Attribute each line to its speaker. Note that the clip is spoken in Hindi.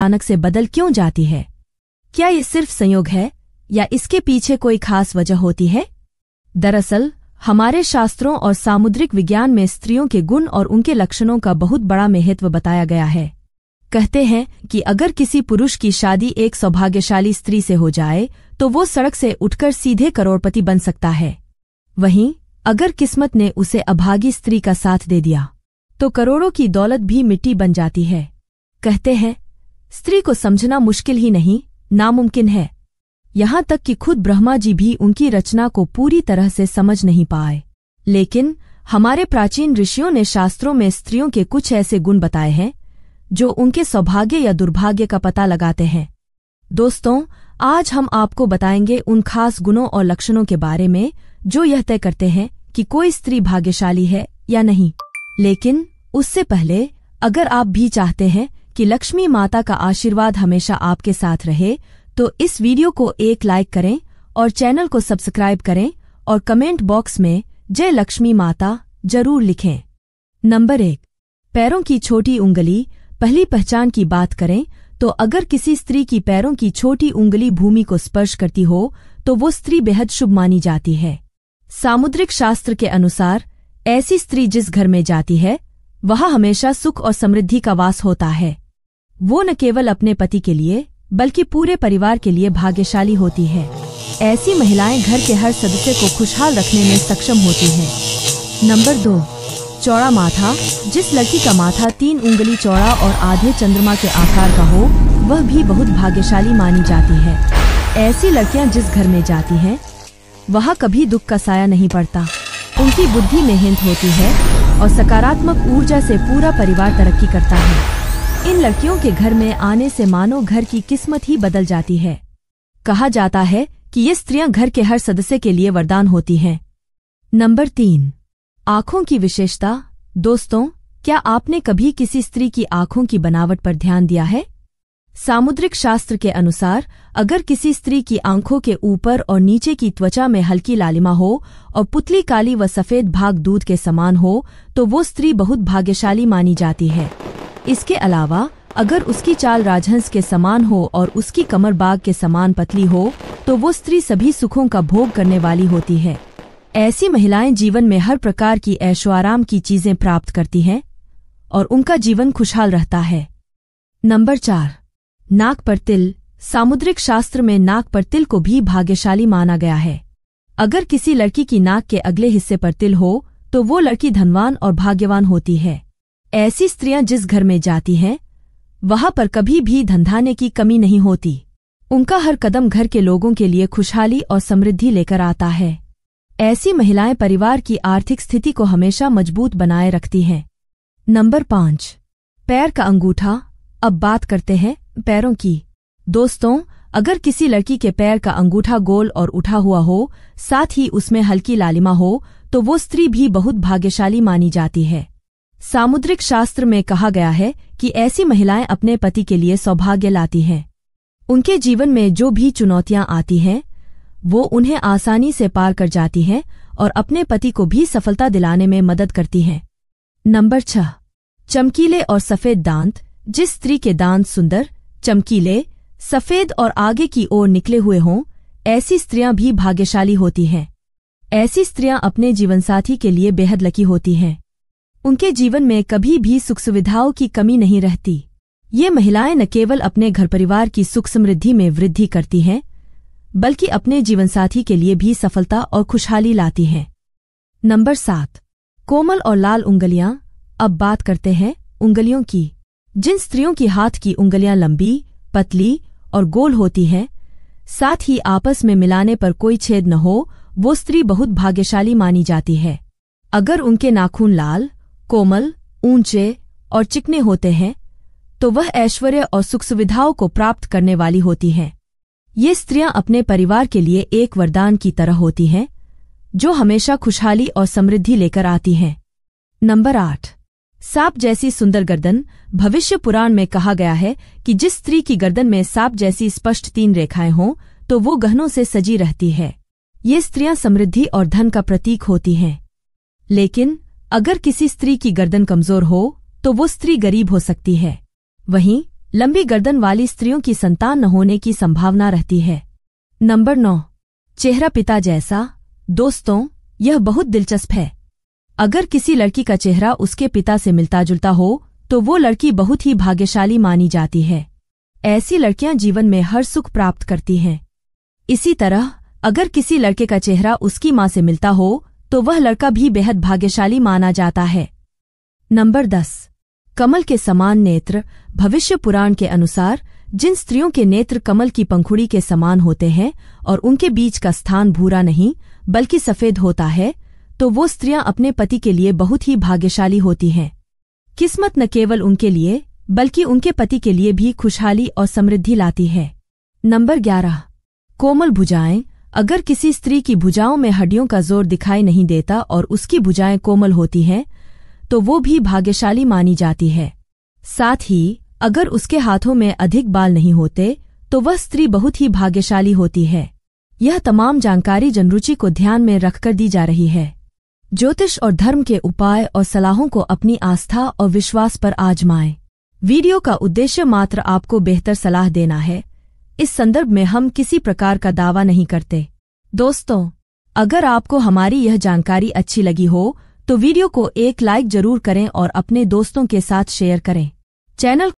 Speaker 1: अचानक से बदल क्यों जाती है? क्या ये सिर्फ संयोग है या इसके पीछे कोई खास वजह होती है? दरअसल हमारे शास्त्रों और सामुद्रिक विज्ञान में स्त्रियों के गुण और उनके लक्षणों का बहुत बड़ा महत्व बताया गया है। कहते हैं कि अगर किसी पुरुष की शादी एक सौभाग्यशाली स्त्री से हो जाए तो वो सड़क से उठकर सीधे करोड़पति बन सकता है। वहीं अगर किस्मत ने उसे अभागी स्त्री का साथ दे दिया तो करोड़ों की दौलत भी मिट्टी बन जाती है। कहते हैं स्त्री को समझना मुश्किल ही नहीं, नामुमकिन है। यहाँ तक कि खुद ब्रह्मा जी भी उनकी रचना को पूरी तरह से समझ नहीं पाए। लेकिन हमारे प्राचीन ऋषियों ने शास्त्रों में स्त्रियों के कुछ ऐसे गुण बताए हैं जो उनके सौभाग्य या दुर्भाग्य का पता लगाते हैं। दोस्तों, आज हम आपको बताएंगे उन खास गुणों और लक्षणों के बारे में जो यह तय करते हैं कि कोई स्त्री भाग्यशाली है या नहीं। लेकिन उससे पहले अगर आप भी चाहते हैं कि लक्ष्मी माता का आशीर्वाद हमेशा आपके साथ रहे तो इस वीडियो को एक लाइक करें और चैनल को सब्सक्राइब करें और कमेंट बॉक्स में जय लक्ष्मी माता जरूर लिखें। नंबर 1, पैरों की छोटी उंगली। पहली पहचान की बात करें तो अगर किसी स्त्री की पैरों की छोटी उंगली भूमि को स्पर्श करती हो तो वो स्त्री बेहद शुभ मानी जाती है। सामुद्रिक शास्त्र के अनुसार ऐसी स्त्री जिस घर में जाती है वहाँ हमेशा सुख और समृद्धि का वास होता है। वो न केवल अपने पति के लिए बल्कि पूरे परिवार के लिए भाग्यशाली होती है। ऐसी महिलाएं घर के हर सदस्य को खुशहाल रखने में सक्षम होती हैं। नंबर 2, चौड़ा माथा। जिस लड़की का माथा 3 उंगली चौड़ा और आधे चंद्रमा के आकार का हो वह भी बहुत भाग्यशाली मानी जाती है। ऐसी लड़कियां जिस घर में जाती हैं वहाँ कभी दुख का साया नहीं पड़ता। उनकी बुद्धि में हिंत होती है और सकारात्मक ऊर्जा से पूरा परिवार तरक्की करता है। इन लड़कियों के घर में आने से मानो घर की किस्मत ही बदल जाती है। कहा जाता है कि ये स्त्रियां घर के हर सदस्य के लिए वरदान होती हैं। नंबर 3, आँखों की विशेषता। दोस्तों, क्या आपने कभी किसी स्त्री की आँखों की बनावट पर ध्यान दिया है? सामुद्रिक शास्त्र के अनुसार अगर किसी स्त्री की आंखों के ऊपर और नीचे की त्वचा में हल्की लालिमा हो और पुतली काली व सफेद भाग दूध के समान हो तो वो स्त्री बहुत भाग्यशाली मानी जाती है। इसके अलावा अगर उसकी चाल राजहंस के समान हो और उसकी कमर बाघ के समान पतली हो तो वो स्त्री सभी सुखों का भोग करने वाली होती है। ऐसी महिलाएं जीवन में हर प्रकार की ऐशोआराम की चीजें प्राप्त करती हैं और उनका जीवन खुशहाल रहता है। नंबर 4, नाक पर तिल। सामुद्रिक शास्त्र में नाक पर तिल को भी भाग्यशाली माना गया है। अगर किसी लड़की की नाक के अगले हिस्से पर तिल हो तो वो लड़की धनवान और भाग्यवान होती है। ऐसी स्त्रियां जिस घर में जाती हैं वहां पर कभी भी धनधान्य की कमी नहीं होती। उनका हर कदम घर के लोगों के लिए खुशहाली और समृद्धि लेकर आता है। ऐसी महिलाएं परिवार की आर्थिक स्थिति को हमेशा मजबूत बनाए रखती हैं। नंबर 5, पैर का अंगूठा। अब बात करते हैं पैरों की। दोस्तों, अगर किसी लड़की के पैर का अंगूठा गोल और उठा हुआ हो साथ ही उसमें हल्की लालिमा हो तो वो स्त्री भी बहुत भाग्यशाली मानी जाती है। सामुद्रिक शास्त्र में कहा गया है कि ऐसी महिलाएं अपने पति के लिए सौभाग्य लाती हैं। उनके जीवन में जो भी चुनौतियां आती हैं वो उन्हें आसानी से पार कर जाती हैं और अपने पति को भी सफलता दिलाने में मदद करती हैं। नंबर 6, चमकीले और सफेद दांत। जिस स्त्री के दांत सुंदर, चमकीले, सफेद और आगे की ओर निकले हुए हों ऐसी स्त्रियां भी भाग्यशाली होती हैं। ऐसी स्त्रियां अपने जीवनसाथी के लिए बेहद लकी होती हैं। उनके जीवन में कभी भी सुख सुविधाओं की कमी नहीं रहती। ये महिलाएं न केवल अपने घर परिवार की सुख समृद्धि में वृद्धि करती हैं बल्कि अपने जीवनसाथी के लिए भी सफलता और खुशहाली लाती हैं। नंबर 7, कोमल और लाल उंगलियां। अब बात करते हैं उंगलियों की। जिन स्त्रियों की हाथ की उंगलियां लंबी, पतली और गोल होती हैं साथ ही आपस में मिलाने पर कोई छेद न हो वो स्त्री बहुत भाग्यशाली मानी जाती है। अगर उनके नाखून लाल, कोमल, ऊंचे और चिकने होते हैं तो वह ऐश्वर्य और सुख सुविधाओं को प्राप्त करने वाली होती हैं। ये स्त्रियां अपने परिवार के लिए एक वरदान की तरह होती हैं जो हमेशा खुशहाली और समृद्धि लेकर आती हैं। नंबर 8, सांप जैसी सुंदर गर्दन। भविष्य पुराण में कहा गया है कि जिस स्त्री की गर्दन में सांप जैसी स्पष्ट 3 रेखाएं हों तो वो गहनों से सजी रहती है। ये स्त्रियां समृद्धि और धन का प्रतीक होती हैं। लेकिन अगर किसी स्त्री की गर्दन कमजोर हो तो वो स्त्री गरीब हो सकती है। वहीं लंबी गर्दन वाली स्त्रियों की संतान न होने की संभावना रहती है। नंबर 9, चेहरा पिता जैसा। दोस्तों, यह बहुत दिलचस्प है। अगर किसी लड़की का चेहरा उसके पिता से मिलता जुलता हो तो वो लड़की बहुत ही भाग्यशाली मानी जाती है। ऐसी लड़कियां जीवन में हर सुख प्राप्त करती हैं। इसी तरह अगर किसी लड़के का चेहरा उसकी मां से मिलता हो तो वह लड़का भी बेहद भाग्यशाली माना जाता है। नंबर 10, कमल के समान नेत्र। भविष्य पुराण के अनुसार जिन स्त्रियों के नेत्र कमल की पंखुड़ी के समान होते हैं और उनके बीच का स्थान भूरा नहीं बल्कि सफेद होता है, तो वो स्त्रियां अपने पति के लिए बहुत ही भाग्यशाली होती हैं। किस्मत न केवल उनके लिए बल्कि उनके पति के लिए भी खुशहाली और समृद्धि लाती है। नंबर 11, कोमल भुजाएं। अगर किसी स्त्री की भुजाओं में हड्डियों का जोर दिखाई नहीं देता और उसकी भुजाएं कोमल होती हैं, तो वो भी भाग्यशाली मानी जाती है। साथ ही अगर उसके हाथों में अधिक बाल नहीं होते तो वह स्त्री बहुत ही भाग्यशाली होती है। यह तमाम जानकारी जनरुचि को ध्यान में रखकर दी जा रही है। ज्योतिष और धर्म के उपाय और सलाहों को अपनी आस्था और विश्वास पर आजमाएं। वीडियो का उद्देश्य मात्र आपको बेहतर सलाह देना है। इस संदर्भ में हम किसी प्रकार का दावा नहीं करते। दोस्तों, अगर आपको हमारी यह जानकारी अच्छी लगी हो तो वीडियो को एक लाइक जरूर करें और अपने दोस्तों के साथ शेयर करें। चैनल